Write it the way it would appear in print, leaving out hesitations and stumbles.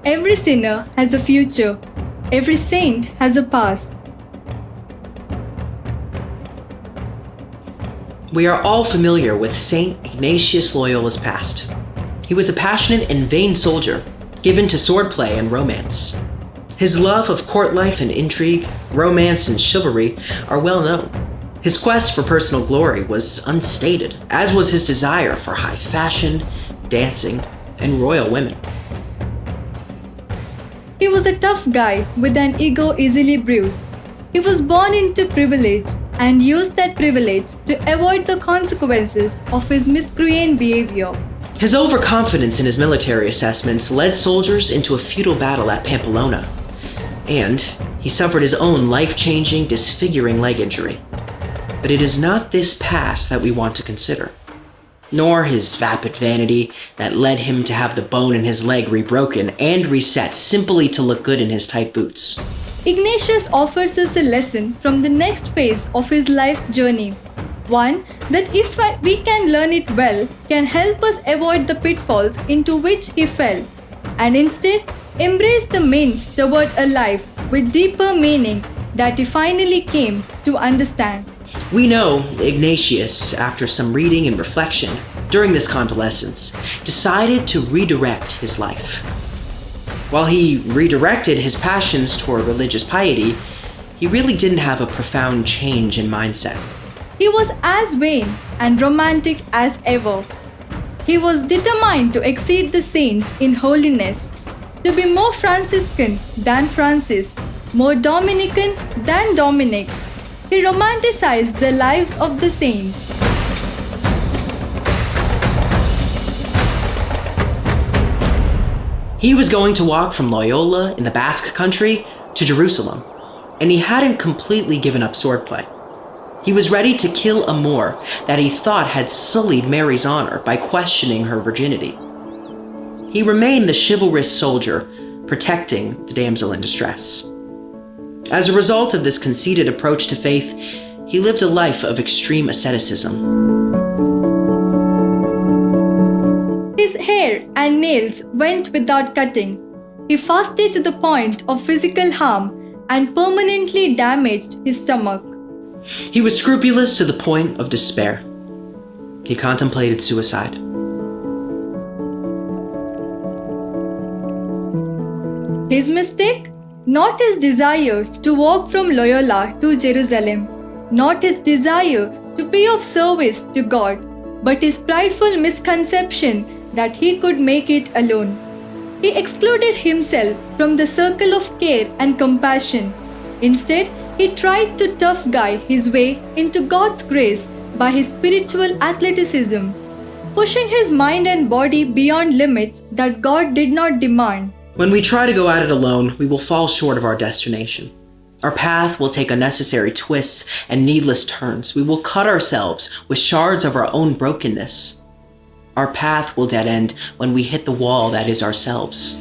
Every sinner has a future. Every saint has a past. We are all familiar with Saint Ignatius Loyola's past. He was a passionate and vain soldier, given to swordplay and romance. His love of court life and intrigue, romance and chivalry are well known. His quest for personal glory was unstated, as was his desire for high fashion, dancing, and royal women. He was a tough guy with an ego easily bruised. He was born into privilege and used that privilege to avoid the consequences of his miscreant behavior. His overconfidence in his military assessments led soldiers into a futile battle at Pamplona, and he suffered his own life-changing, disfiguring leg injury. But it is not this past that we want to consider, nor his vapid vanity that led him to have the bone in his leg rebroken and reset simply to look good in his tight boots. Ignatius offers us a lesson from the next phase of his life's journey. One that, if we can learn it well, can help us avoid the pitfalls into which he fell, and instead embrace the means toward a life with deeper meaning that he finally came to understand. We know Ignatius, after some reading and reflection during this convalescence, decided to redirect his life. While he redirected his passions toward religious piety, he really didn't have a profound change in mindset. He was as vain and romantic as ever. He was determined to exceed the saints in holiness, to be more Franciscan than Francis, more Dominican than Dominic. He romanticized the lives of the saints. He was going to walk from Loyola in the Basque Country to Jerusalem, and he hadn't completely given up swordplay. He was ready to kill a Moor that he thought had sullied Mary's honor by questioning her virginity. He remained the chivalrous soldier, protecting the damsel in distress. As a result of this conceited approach to faith, he lived a life of extreme asceticism. His hair and nails went without cutting. He fasted to the point of physical harm and permanently damaged his stomach. He was scrupulous to the point of despair. He contemplated suicide. His mistake? Not his desire to walk from Loyola to Jerusalem, not his desire to be of service to God, but his prideful misconception that he could make it alone. He excluded himself from the circle of care and compassion. Instead, he tried to tough guy his way into God's grace by his spiritual athleticism, pushing his mind and body beyond limits that God did not demand. When we try to go at it alone, we will fall short of our destination. Our path will take unnecessary twists and needless turns. We will cut ourselves with shards of our own brokenness. Our path will dead end when we hit the wall that is ourselves.